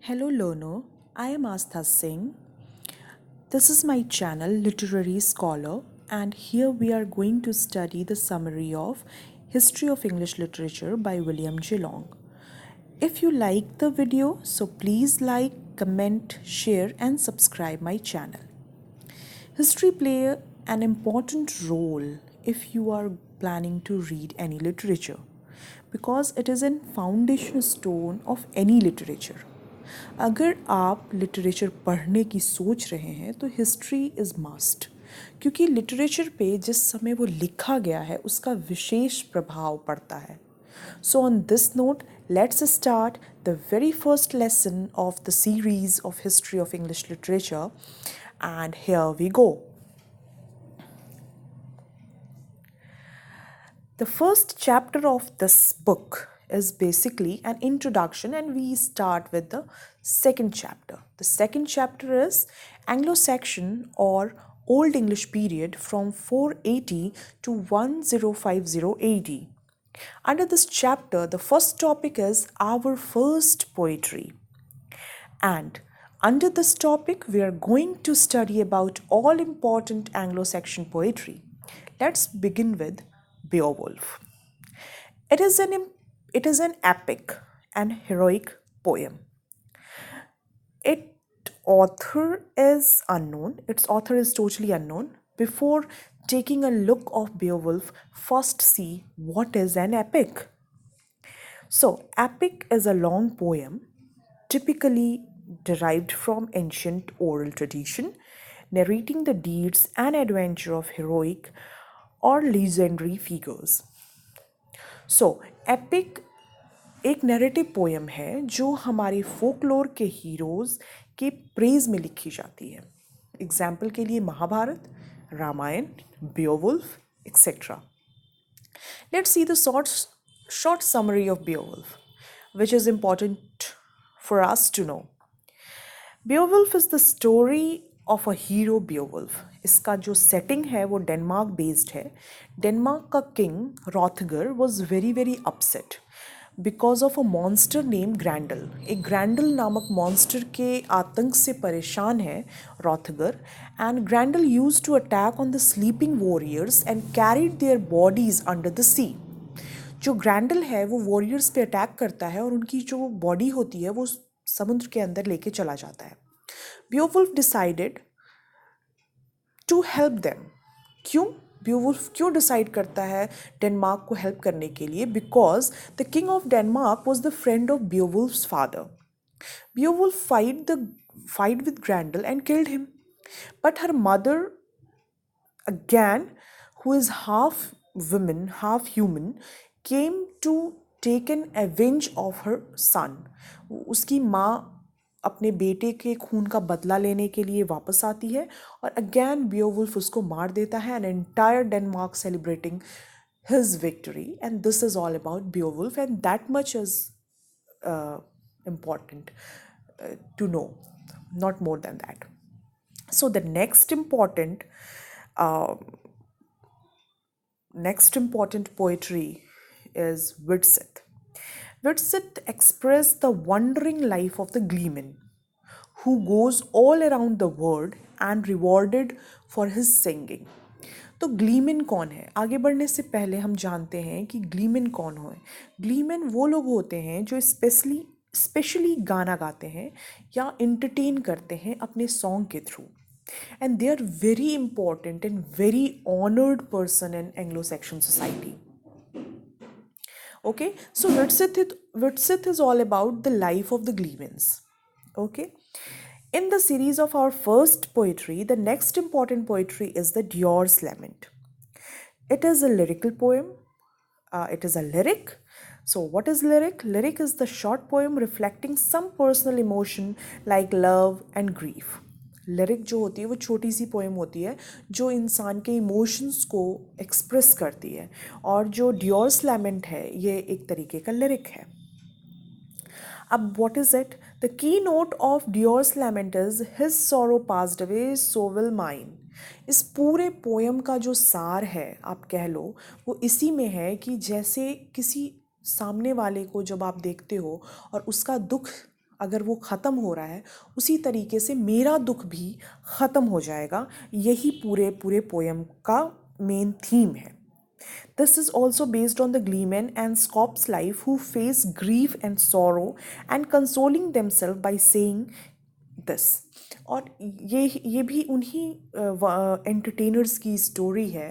Hello learner, I am Astha Singh. This is my channel Literary Scholar and here we are going to study the summary of History of English Literature by William Geelong. If you like the video, so please like, comment, share and subscribe my channel. History play an important role if you are planning to read any literature because it is a foundation stone of any literature. अगर आप literature पढ़ने की सोच रहे हैं तो history is must क्योंकि literature पे जिस समय वो लिखा गया है उसका विशेष प्रभाव पड़ता है. So on this note, let's start the very first lesson of the series of History of English Literature, and here we go. The first chapter of this book is basically an introduction, and we start with the second chapter. The second chapter is Anglo Saxon or Old English period from 480 to 1050 AD. Under this chapter, the first topic is our first poetry. And under this topic, we are going to study about all important Anglo-Saxon poetry. Let's begin with Beowulf. It is an epic and heroic poem. Its author is unknown. Its author is totally unknown. Before taking a look of Beowulf, first see what is an epic. So, epic is a long poem, typically derived from ancient oral tradition, narrating the deeds and adventure of heroic or legendary figures. So, epic एक narrative poem है जो हमारे folklore के heroes के praise में लिखी जाती है. एग्जाम्पल के लिए Mahabharat, Ramayan, बेओवुल्फ, etc. Let's see the short summary of Beowulf, which is important for us to know. Beowulf is the story of a hero Beowulf. इसका जो setting है वो डेनमार्क बेस्ड है. डेनमार्क का king Hrothgar was very upset because of a monster named Grendel. एक Grendel नामक monster के आतंक से परेशान है रॉथगर, and ग्रैंडल used to attack on the sleeping warriors and carried their bodies under the sea. जो ग्रैंडल है वो वॉरियर्स पे अटैक करता है और उनकी जो बॉडी होती है वो समुद्र के अंदर लेके चला जाता है. Beowulf decided to help them. क्यों? Beowulf क्यों डिसाइड करता है डेनमार्क को हेल्प करने के लिए? Because the king of Denmark was the friend of Beowulf's father. Beowulf fight with Grendel and killed him. But her mother, again, who is half woman, half human, came to take an avenge of her son. उसकी माँ अपने बेटे के खून का बदला लेने के लिए वापस आती है और अगेन बियोवुल्फ उसको मार देता है. And entire Denmark celebrating his victory, and this is all about Beowulf, and that much is important to know, not more than that. So the next important poetry is Widsith. Widsith expressed the wandering life of the gleeman who goes all around the world and rewarded for his singing. तो ग्लीमन कौन है? आगे बढ़ने से पहले हम जानते हैं कि ग्लीमन कौन है. ग्लीमन वो लोग होते हैं जो स्पेशली गाना गाते हैं या इंटरटेन करते हैं अपने सॉन्ग के through, and they are very important and very honoured person in Anglo Saxon society. Okay, so Widsith is all about the life of the gleemans. Okay, in the series of our first poetry, the next important poetry is the Dior's Lament. It is a lyrical poem. It is a lyric. So what is lyric? Lyric is the short poem reflecting some personal emotion like love and grief. Lyric जो होती है वो छोटी सी poem होती है जो इंसान के इमोशंस को एक्सप्रेस करती है, और जो डियोर्स लैमेंट है ये एक तरीके का लिरिक है. अब what is it? The key note of Deor's lament is his sorrow passed away so will mine. इस पूरे पोएम का जो सार है आप कह लो वो इसी में है कि जैसे किसी सामने वाले को जब आप देखते हो और उसका दुख अगर वो ख़त्म हो रहा है, उसी तरीके से मेरा दुख भी ख़त्म हो जाएगा। यही पूरे पूरे पोएम का मेन थीम है। This is also based on the gleeman and Scop's life who face grief and sorrow and consoling themselves by saying this. और ये भी उन्हीं एंटरटेनर्स की स्टोरी है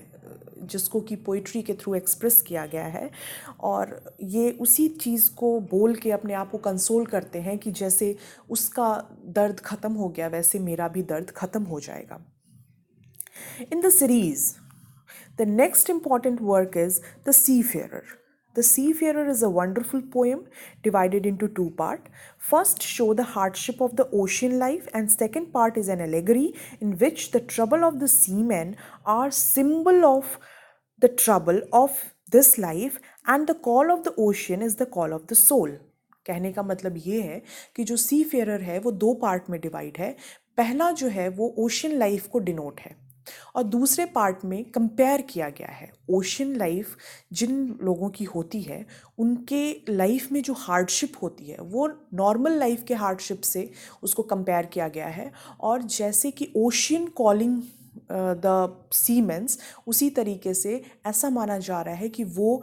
जिसको कि पोइट्री के थ्रू एक्सप्रेस किया गया है, और ये उसी चीज़ को बोल के अपने आप को कंसोल करते हैं कि जैसे उसका दर्द ख़त्म हो गया वैसे मेरा भी दर्द ख़त्म हो जाएगा। In the series, the next important work is The Seafarer. The Seafarer is a wonderful poem divided into two parts. First show the hardship of the ocean life, and second part is an allegory in which the trouble of the seamen are symbol of the trouble of this life, and the call of the ocean is the call of the soul. कहने का मतलब ये है कि जो सी Ferrer है वो दो पार्ट में डिवाइड है। पहला जो है वो ओशन लाइफ को डिनोट है, और दूसरे पार्ट में कंपेयर किया गया है ओशन लाइफ जिन लोगों की होती है उनके लाइफ में जो हार्डशिप होती है वो नॉर्मल लाइफ के हार्डशिप से उसको कंपेयर किया गया है। और जैसे कि ओशियन कॉलिंग द सीमेंस, उसी तरीके से ऐसा माना जा रहा है कि वो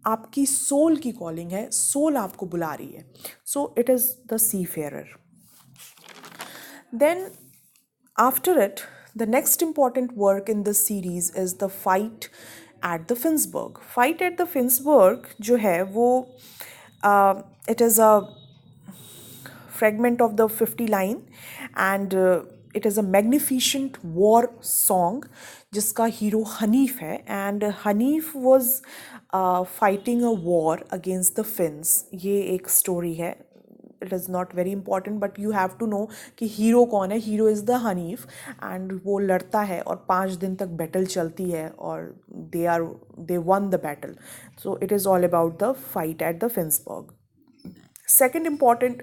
आपकी सोल की कॉलिंग है, सोल आपको बुला रही है। So it is the seafarer. Then after it, the next important work in this series is the Fight at the Finnsburg. Fight at the Finnsburg जो है वो it is a fragment of the 50 line, and it is a magnificent war song जिसका hero Hanif है, and Hanif was fighting a war against the Finns. ये एक story है। It is not very important, but you have to know कि hero कौन है। Hero is the Hnaef, and वो लड़ता है और 5 दिन तक बैटल चलती है और they won the battle. So it is all about the fight at the Finnsburg. Second important,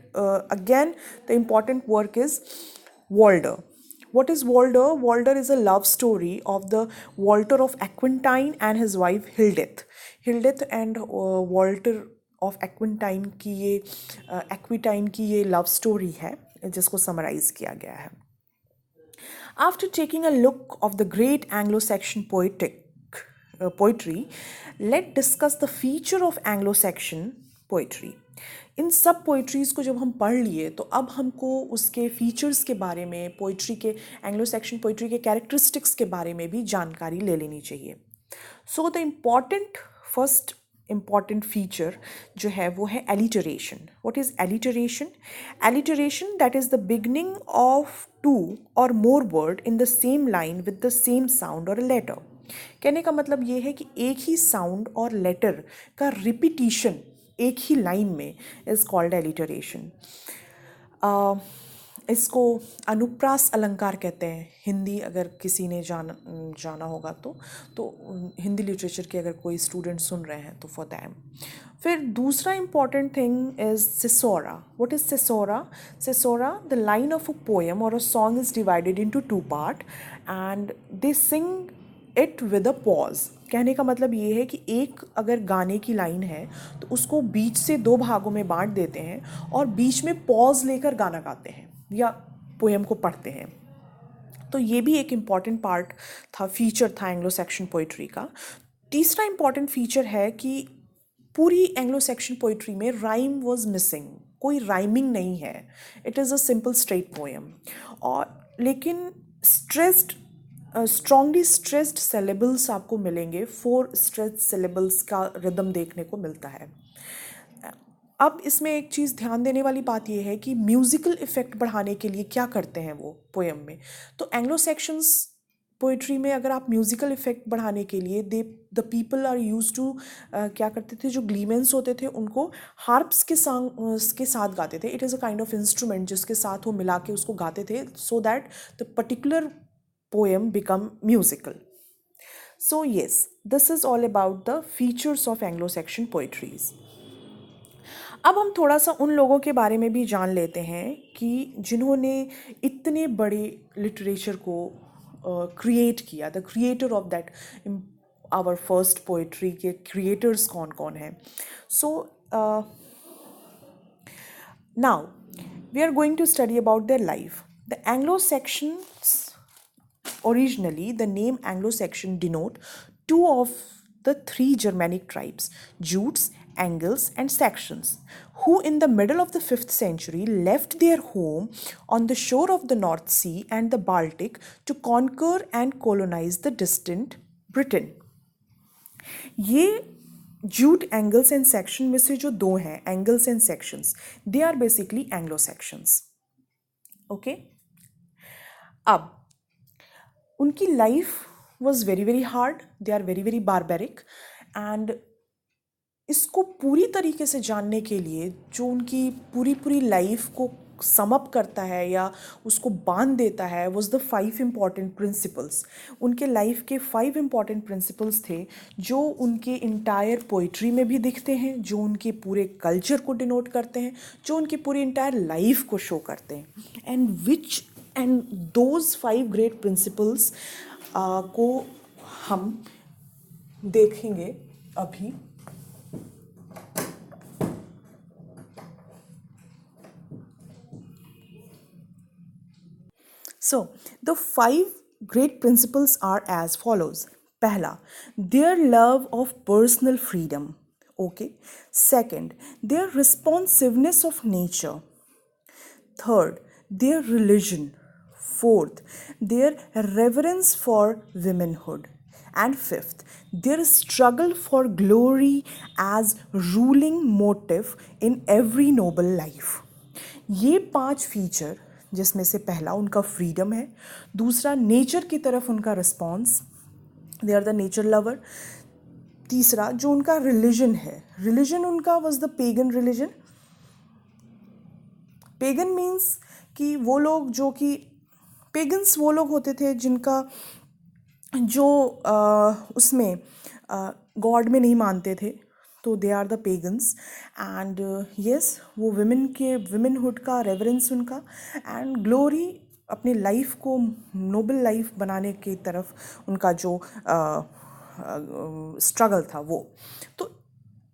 again, the important work is Walder. What is Walder? Walder is a love story of the Walter of Aquitaine and his wife Hildith. Hildith and Walter of Aquitaine की ये Aquitaine की ये love story है जिसको summarize किया गया है। After taking a look of the great Anglo-Saxon poetry, let's discuss the feature of Anglo-Saxon poetry. इन सब पोइट्रीज़ को जब हम पढ़ लिए तो अब हमको उसके फीचर्स के बारे में, पोइट्री के, एंग्लो सेक्शन पोइट्री के कैरेक्टरिस्टिक्स के बारे में भी जानकारी ले लेनी चाहिए। So the first important feature जो है वो है alliteration. What is alliteration? Alliteration that is the beginning of 2 or more word in the same line with the same sound और लेटर। कहने का मतलब ये है कि एक ही साउंड और लेटर का रिपीटिशन एक ही लाइन में इज़ कॉल्ड एलिटरेशन। इसको अनुप्रास अलंकार कहते हैं। हिंदी अगर किसी ने जाना होगा तो हिंदी लिटरेचर के अगर कोई स्टूडेंट सुन रहे हैं तो फॉर दैम। फिर दूसरा important thing is caesura. What is caesura? Caesura, the line of a poem और a song is divided into 2 part and they sing it with a pause. कहने का मतलब ये है कि एक अगर गाने की लाइन है तो उसको बीच से 2 भागों में बांट देते हैं और बीच में पॉज लेकर गाना गाते हैं या पोएम को पढ़ते हैं। तो ये भी एक इम्पॉर्टेंट पार्ट था, फीचर था एंग्लो सेक्शन पोइट्री का। तीसरा इम्पॉर्टेंट फीचर है कि पूरी एंग्लो सेक्शन पोइट्री में राइम वॉज मिसिंग, कोई राइमिंग नहीं है। It is a simple straight poem, और लेकिन स्ट्रॉन्गली स्ट्रेस्ड सिलेबल्स आपको मिलेंगे। 4 स्ट्रेस्ड सिलेबल्स का रिदम देखने को मिलता है। अब इसमें एक चीज़ ध्यान देने वाली बात यह है कि म्यूज़िकल इफ़ेक्ट बढ़ाने के लिए क्या करते हैं वो पोएम में। तो एंग्लो सेक्शंस पोइट्री में अगर आप म्यूज़िकल इफ़ेक्ट बढ़ाने के लिए the people are use to क्या करते थे, जो ग्लीमेंस होते थे उनको हार्प्स के साथ गाते थे। It is a kind of instrument जिसके साथ वो मिला के उसको गाते थे so that the particular poem become musical. So yes, this is all about the features of Anglo-Saxon poetries. अब हम थोड़ा सा उन लोगों के बारे में भी जान लेते हैं कि जिन्होंने इतने बड़े लिटरेचर को क्रिएट किया। The creator of that our first poetry के क्रिएटर्स कौन कौन हैं। So now we are going to study about their life. The Anglo-Saxons, originally the name Anglo-Saxon denote two of the three Germanic tribes, Jutes, Angles, and Saxons, who in the middle of the 5th century left their home on the shore of the North Sea and the Baltic to conquer and colonize the distant Britain. ये Jute Angles and Saxon में से जो दो हैं, Angles and Saxons, they are basically Anglo Saxons. Okay, अब उनकी life was very very hard, they are very very barbaric. And इसको पूरी तरीके से जानने के लिए जो उनकी पूरी पूरी लाइफ को समअप करता है या उसको बांध देता है, वॉज द 5 इम्पॉर्टेंट प्रिंसिपल्स. उनके लाइफ के 5 इम्पॉर्टेंट प्रिंसिपल्स थे जो उनके इंटायर पोइट्री में भी दिखते हैं, जो उनके पूरे कल्चर को डिनोट करते हैं, जो उनकी पूरी इंटायर लाइफ को शो करते हैं. एंड दोज 5 ग्रेट प्रिंसिपल्स को हम देखेंगे अभी. So, the 5 great principles are as follows. Pehla, their love of personal freedom. Okay. Second, their responsiveness of nature. Third, their religion. Fourth, their reverence for womanhood. And fifth, their struggle for glory as ruling motive in every noble life. ये 5 feature, जिसमें से पहला उनका freedom है, दूसरा nature की तरफ उनका response, they are the nature lover. तीसरा जो उनका रिलीजन है, रिलीजन उनका was the pagan religion. Pagan means कि वो लोग जो कि पेगन्स वो लोग होते थे जिनका जो उसमें गॉड में नहीं मानते थे, तो they are the pagans. And yes, वो विमेनहुड का रेवरेंस उनका, एंड ग्लोरी अपने लाइफ को नोबल लाइफ बनाने की तरफ उनका जो स्ट्रगल था वो. तो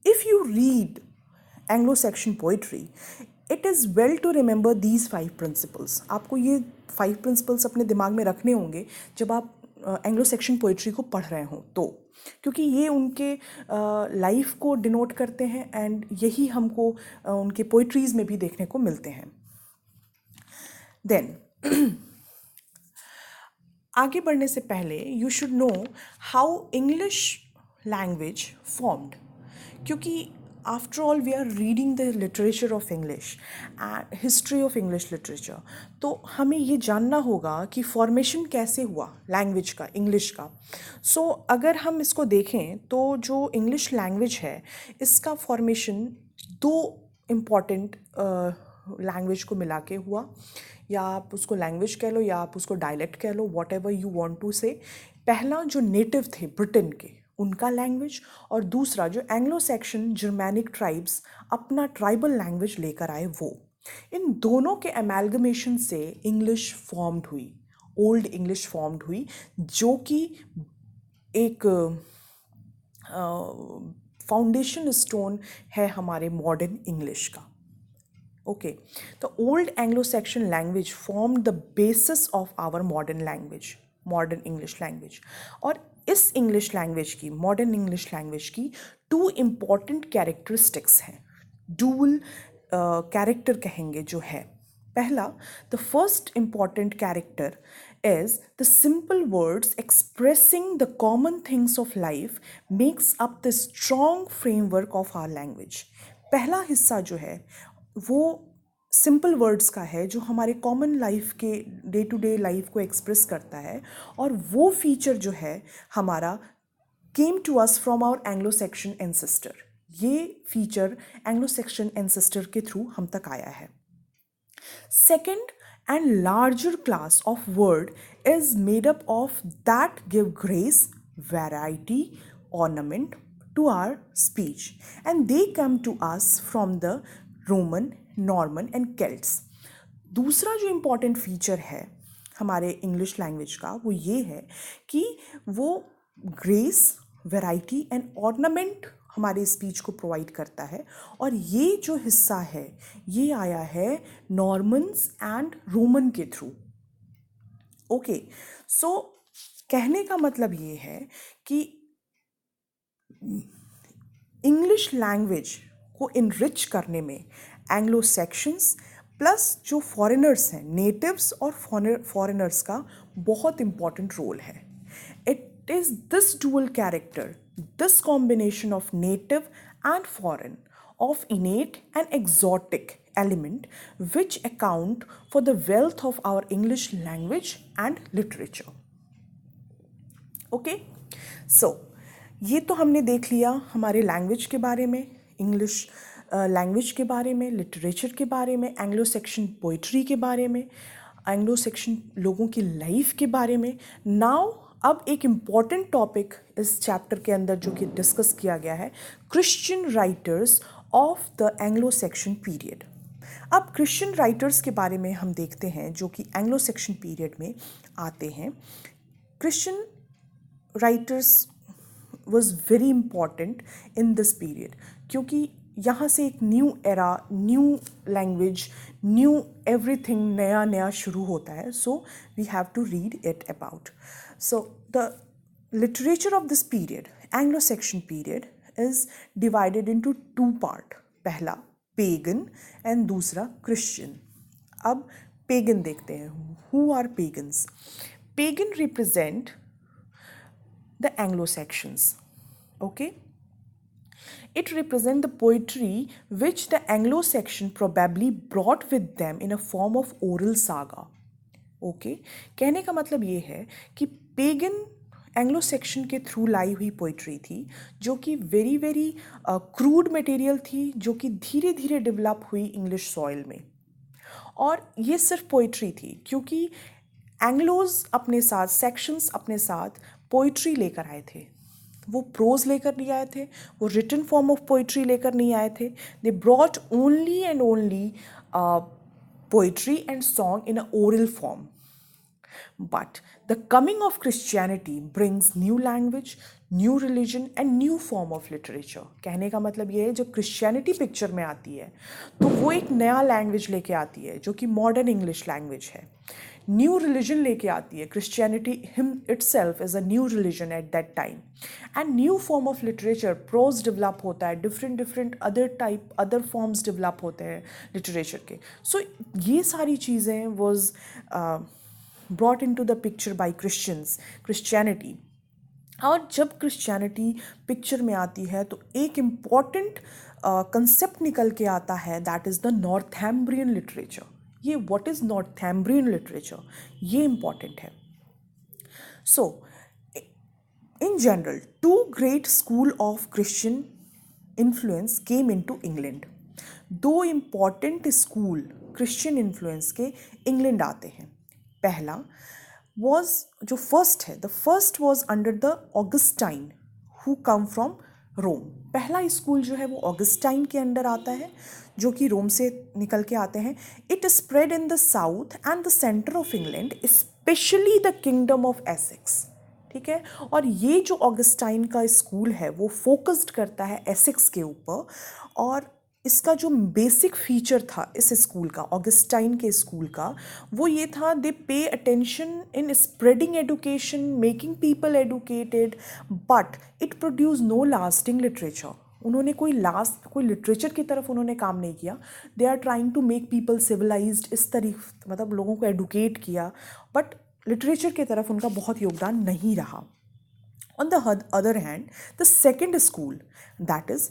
if you read Anglo Saxon poetry, it is well to remember these 5 principles. आपको ये 5 प्रिंसिपल्स अपने दिमाग में रखने होंगे जब आप एंग्लो सेक्शन पोइट्री को पढ़ रहे हों, तो क्योंकि ये उनके लाइफ को डिनोट करते हैं एंड यही हमको उनके पोइट्रीज़ में भी देखने को मिलते हैं. देन आगे बढ़ने से पहले you should know how English language formed, क्योंकि after all we are reading the literature of English and history of English literature. तो हमें ये जानना होगा कि फॉर्मेशन कैसे हुआ लैंग्वेज का, इंग्लिश का. सो अगर हम इसको देखें तो जो इंग्लिश लैंग्वेज है, इसका फॉर्मेशन 2 इम्पॉर्टेंट लैंग्वेज को मिला के हुआ. या आप उसको लैंग्वेज कह लो या आप उसको डायलेक्ट कह लो, whatever you want to say. पहला जो नेटिव थे ब्रिटेन के, उनका लैंग्वेज, और दूसरा जो एंग्लो सैक्सन जर्मैनिक ट्राइब्स अपना ट्राइबल लैंग्वेज लेकर आए वो. इन दोनों के एमैल्गमेशन से इंग्लिश फॉर्म्ड हुई, ओल्ड इंग्लिश फॉर्म्ड हुई, जो कि एक फाउंडेशन स्टोन है हमारे मॉडर्न इंग्लिश का. ओके, तो old Anglo Saxon language form the basis of our modern language, modern English language. और इस इंग्लिश लैंग्वेज की, मॉडर्न इंग्लिश लैंग्वेज की 2 इम्पॉर्टेंट कैरेक्टरिस्टिक्स हैं, डुअल कैरेक्टर कहेंगे जो है. पहला, the first important character is the simple words expressing the common things of life makes up the strong framework of our language. पहला हिस्सा जो है वो सिंपल वर्ड्स का है, जो हमारे कॉमन लाइफ के डे टू डे लाइफ को एक्सप्रेस करता है, और वो फीचर जो है हमारा came to us from our Anglo Saxon ancestor. ये फीचर एंग्लो सैक्सन एंसेस्टर के थ्रू हम तक आया है. Second and larger class of word is made up of that give grace, variety, ornament to our speech, and they come to us from the Roman, Norman and Celts. दूसरा जो important feature है हमारे English language का वो ये है कि वो ग्रेस, वैरायटी एंड ऑर्नामेंट हमारे स्पीच को प्रोवाइड करता है, और ये जो हिस्सा है ये आया है नॉर्मन्स एंड रोमन के थ्रू। ओके, सो कहने का मतलब ये है कि इंग्लिश लैंग्वेज को इनरिच करने में एंग्लो सेक्शंस प्लस जो फॉरेनर्स हैं, नेटिव्स और फॉरेनर्स का बहुत इम्पॉर्टेंट रोल है। It is this dual character, this combination of native and foreign, of innate and exotic element which account for the wealth of our English language and literature. Okay, so ये तो हमने देख लिया हमारे language के बारे में, इंग्लिश लैंग्वेज के बारे में, लिटरेचर के बारे में, एंग्लो सेक्शन पोइट्री के बारे में, एंग्लो सेक्शन लोगों की लाइफ के बारे में। नाउ अब एक इम्पॉर्टेंट टॉपिक इस चैप्टर के अंदर जो कि डिस्कस किया गया है, Christian writers of the Anglo Saxon period. अब क्रिश्चियन राइटर्स के बारे में हम देखते हैं जो कि एंग्लो सेक्शन पीरियड में आते हैं। Christian writers was very important in this period, क्योंकि यहाँ से एक new era, new language, new everything, नया नया शुरू होता है। So we have to read it about. So the literature of this period, Anglo Saxon period, is divided into two part. पहला पेगन एंड दूसरा क्रिश्चियन। अब पेगन देखते हैं, who are pagans. Pagan represent the Anglo-Saxons. Okay, it represents the poetry which the Anglo-Saxon probably brought with them in a form of oral saga. Okay, कहने का मतलब ये है कि पेगन एंग्लो सेक्शन के थ्रू लाई हुई पोइट्री थी जो कि वेरी वेरी क्रूड मटेरियल थी, जो कि धीरे धीरे डेवलप हुई इंग्लिश सॉइल में। और ये सिर्फ पोइट्री थी क्योंकि एंग्लोज अपने साथ, सेक्शंस अपने साथ पोइट्री लेकर आए थे। वो प्रोज लेकर नहीं आए थे, वो रिटन फॉर्म ऑफ पोइट्री लेकर नहीं आए थे। They brought only and only poetry and song in a oral form. But the coming of Christianity brings new language, new religion and new form of literature. कहने का मतलब ये है, जब क्रिश्चियनिटी पिक्चर में आती है तो वो एक नया लैंग्वेज लेके आती है जो कि मॉडर्न इंग्लिश लैंग्वेज है। न्यू रिलीजन लेके आती है, Christianity him itself is a new religion at that time. And new form of literature, prose develop होता है, different different other forms develop होते हैं लिटरेचर के। सो ये सारी चीज़ें was brought into the picture by Christianity। और जब क्रिश्चियनिटी पिक्चर में आती है तो एक इम्पॉर्टेंट कंसेप्ट निकल के आता है, that is the Northumbrian literature. ये व्हाट इज़ नॉर्थैम्ब्रियन लिटरेचर, ये इम्पॉर्टेंट है। So in general, two great school of Christian influence came into England. दो इम्पॉर्टेंट स्कूल क्रिश्चियन इन्फ्लुएंस के इंग्लैंड आते हैं। पहला was जो फर्स्ट है, the first was under the Augustine who come from Rome. पहला स्कूल जो है वो ऑगस्टाइन के अंडर आता है जो कि रोम से निकल के आते हैं। It spread in the south and the centre of England, specially the kingdom of Essex. ठीक है, और ये जो ऑगस्टाइन का स्कूल है वो फोकस्ड करता है एसेक्स के ऊपर। और इसका जो बेसिक फीचर था इस स्कूल का, ऑगस्टाइन के स्कूल का, वो ये था, they pay attention in spreading education, making people educated, but it produce no lasting literature. उन्होंने कोई लिटरेचर की तरफ उन्होंने काम नहीं किया। They are trying to make people civilised, इस तरीके मतलब लोगों को एडुकेट किया, बट लिटरेचर की तरफ उनका बहुत योगदान नहीं रहा। On the other hand, the second school, that is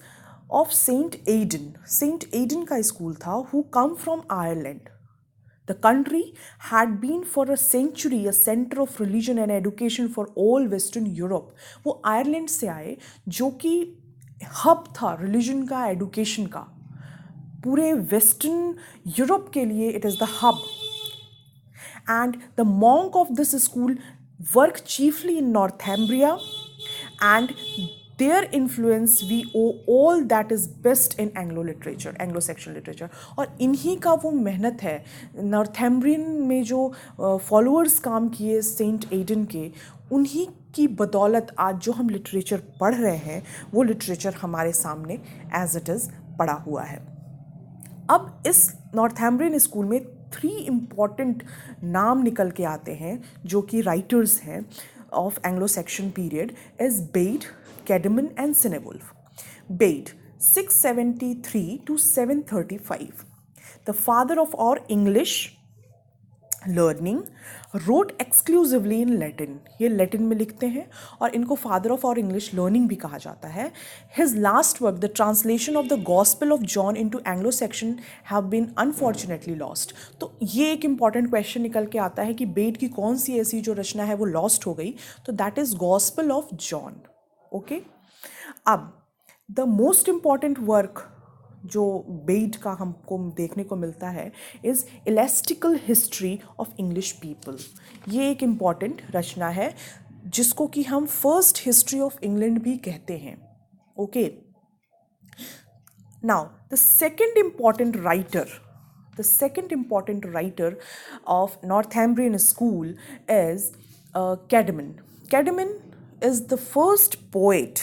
of Saint Aidan का स्कूल था, who come from Ireland. The country had been for a century a centre of religion and education for all western Europe. वो Ireland से आए जो कि hub था religion का, education का। पूरे वेस्टर्न यूरोप के लिए it is the hub. And the monk of this school work chiefly in Northumbria, and their influence we owe all that is best in Anglo-Saxon literature। और इन्हीं का वो मेहनत है, नॉर्थैम्ब्रियन में जो फॉलोअर्स काम किए सेंट एडन के, उन्हीं की बदौलत आज जो हम लिटरेचर पढ़ रहे हैं वो लिटरेचर हमारे सामने एज इट इज़ पड़ा हुआ है। अब इस नॉर्थैम्ब्रियन स्कूल में 3 इम्पॉर्टेंट नाम निकल के आते हैं जो कि राइटर्स हैं of Anglo Saxon period is Bede, Caedmon and Cynewulf. Bede 673 to 735, the father of our English learning, wrote exclusively in Latin, ये लैटिन में लिखते हैं और इनको father of our English learning भी कहा जाता है। His last work the translation of the gospel of John into Anglo Saxon have been unfortunately lost. तो ये एक इंपॉर्टेंट क्वेश्चन निकल के आता है कि बेट की कौन सी ऐसी जो रचना है वो लॉस्ट हो गई, तो that is gospel of John. Okay, अब द मोस्ट इम्पॉर्टेंट वर्क जो बेड का हमको देखने को मिलता है is ecclesiastical history of English people. ये एक इम्पॉर्टेंट रचना है जिसको कि हम फर्स्ट हिस्ट्री ऑफ इंग्लैंड भी कहते हैं। Okay, now the second important writer of Northumbrian school is Caedmon. Caedmon is the first poet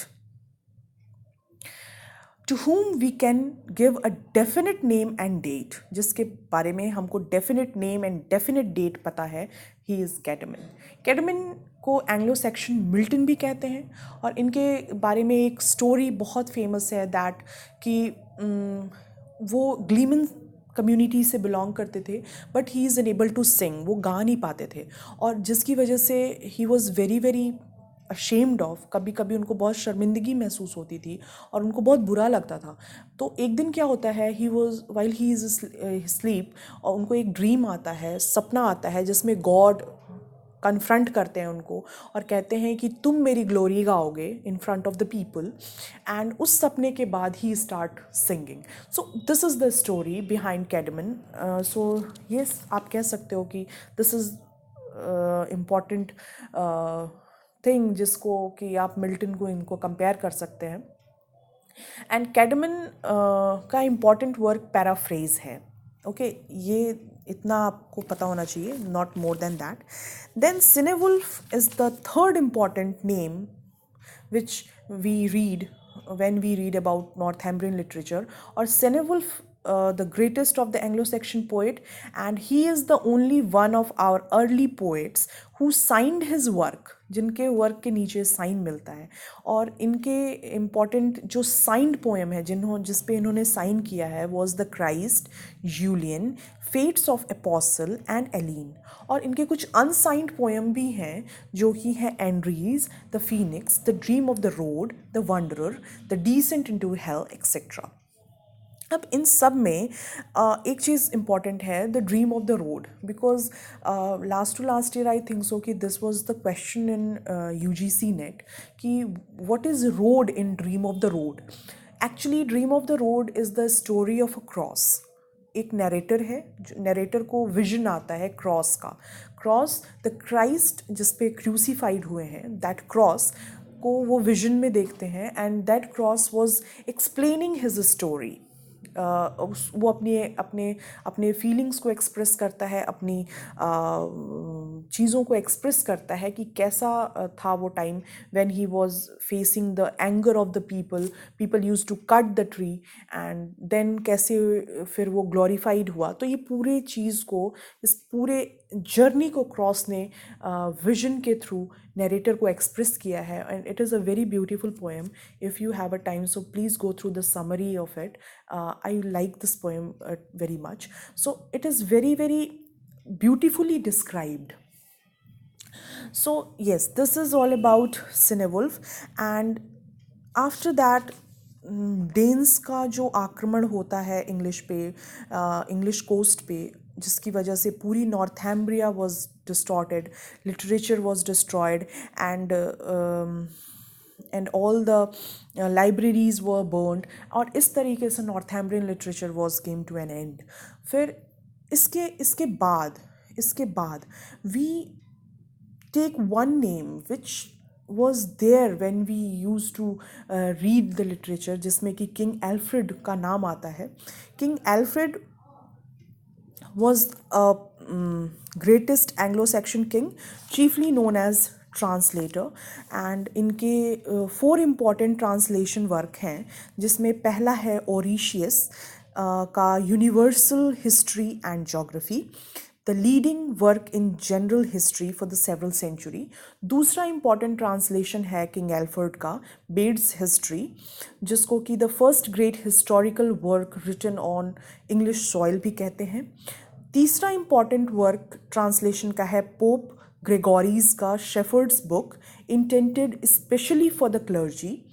to whom we can give a definite name and date, जिसके बारे में हमको definite name and definite date पता है, he is Cadman। Cadman को Anglo Saxon Milton भी कहते हैं और इनके बारे में एक स्टोरी बहुत फेमस है दैट कि वो ग्लीमन कम्युनिटी से बिलोंग करते थे but he is unable to sing, वो गा नहीं पाते थे और जिसकी वजह से he was very very ashamed of, कभी कभी उनको बहुत शर्मिंदगी महसूस होती थी और उनको बहुत बुरा लगता था। तो एक दिन क्या होता है, he was while he is sleep और उनको एक ड्रीम आता है, सपना आता है जिसमें गॉड कन्फ्रंट करते हैं उनको और कहते हैं कि तुम मेरी ग्लोरी गाओगे in front of the people, and उस सपने के बाद ही start singing. So this is the story behind Caedmon. सो ये आप कह सकते हो कि दिस इज़ इम्पॉर्टेंट थिंग जिसको कि आप मिल्टन को इनको कंपेयर कर सकते हैं। एंड कैडमन का इम्पॉर्टेंट वर्क पैराफ्रेज है। ओके, ये इतना आपको पता होना चाहिए, not more than that. Then Cynewulf is the third important name which we read when we read about Northumbrian literature, or Cinebulle, the greatest of the Anglo-Saxon poet, and he is the only one of our early poets who signed his work, जिनके work के नीचे sign मिलता है। और इनके important जो signed poem है जिस पे इन्होंने साइन किया है was the Christ, Juliana, Fates of apostle and Elene. और इनके कुछ अनसाइंड पोएम भी हैं जो कि हैं Andreas, the phoenix, the dream of the rood, the wanderer, the descent into hell etcetera. अब इन सब में एक चीज़ इम्पॉर्टेंट है, the dream of the rood, because last year I think so कि this was the question in UGC NET कि what is rood in dream of the rood. Actually dream of the rood is the story of a cross. एक narrator है, narrator को vision आता है cross का, cross the Christ जिस पे crucified हुए हैं, दैट क्रॉस को वो विजन में देखते हैं and that cross was explaining his story. वो अपने फीलिंग्स को एक्सप्रेस करता है, अपनी चीज़ों को एक्सप्रेस करता है कि कैसा था वो time when he was facing the anger of the people used to cut the tree and then कैसे फिर वो ग्लोरीफाइड हुआ। तो ये पूरे चीज़ को, इस पूरे जर्नी को क्रॉस ने विजन के थ्रू नरेटर को एक्सप्रेस किया है and it is a very beautiful poem. If you have a time so please go through the summary of it. I like this poem very much. So it is very very beautifully described. So yes, this is all about Cinewolf, and after that Danes का जो आक्रमण होता है English पे, English coast पे, जिसकी वजह से पूरी Northumbria was distorted, literature was destroyed and all the libraries were burned, और इस तरीके से Northumbrian literature was came to an end. फिर इसके बाद we take one name which was there when we used to read the literature, जिसमें कि king Alfred का नाम आता है। King Alfred was a greatest Anglo-Saxon king, chiefly known as translator and इनके 4 इम्पॉर्टेंट ट्रांसलेशन वर्क हैं, जिसमें पहला है ओरिशियस का universal history and geography, the leading work in general history for the several century. दूसरा इम्पॉर्टेंट ट्रांसलेशन है king Alfred का Bede's history, जिसको कि the first great historical work written on English soil भी कहते हैं। तीसरा इम्पॉर्टेंट वर्क ट्रांसलेशन का है पोप ग्रेगोरीज का shepherd's book intended specially for the clergy.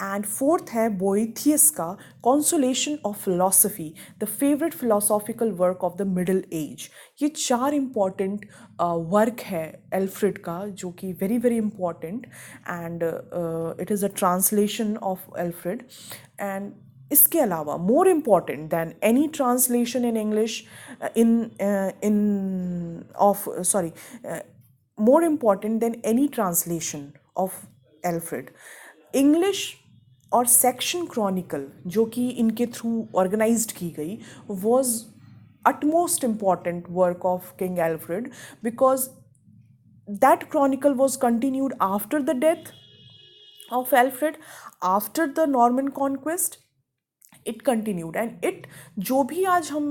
And fourth है बोएथियस का consolation of philosophy, the favourite philosophical work of the middle age. ये 4 इम्पॉर्टेंट वर्क है एल्फ्रेड का, जो कि very very important, and it is a translation of Alfred. And इसके अलावा more important than any translation in English more important than any translation of Alfred, English और section Chronicle जो कि इनके थ्रू ऑर्गेनाइज्ड की गई was utmost important work of King Alfred, because that chronicle was continued after the death of Alfred, after the Norman conquest. It continued and it जो भी आज हम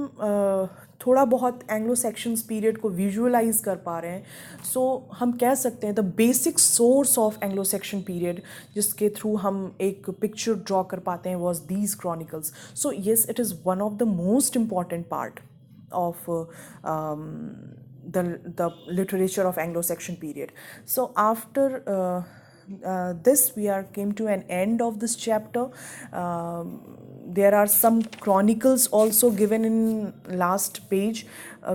थोड़ा बहुत एंग्लो सेक्शंस पीरियड को विजुअलाइज कर पा रहे हैं, सो हम कह सकते हैं the basic source of Anglo Saxon period जिसके थ्रू हम एक पिक्चर ड्रॉ कर पाते हैं was these chronicles. So yes, it is one of the most important part of the literature of Anglo-Saxon period. So after this, we came to an end of this chapter. There are some chronicles also given in last page,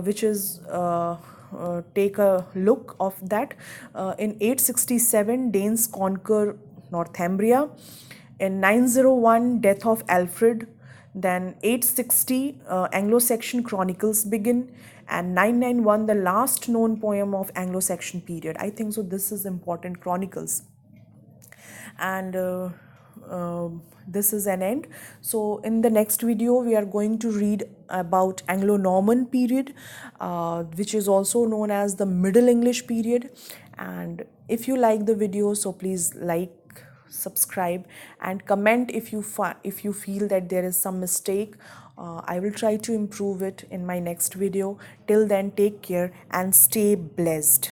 which is take a look of that. In 867, Danes conquer Northumbria. In 901, death of Alfred. Then 860, Anglo-Saxon chronicles begin, and 991, the last known poem of Anglo-Saxon period. I think so this is important chronicles, and this is an end. So in the next video we are going to read about Anglo-Norman period, which is also known as the Middle English period. And if you like the video, so please like, subscribe, and comment if you feel that there is some mistake. I will try to improve it in my next video. Till then, take care and stay blessed.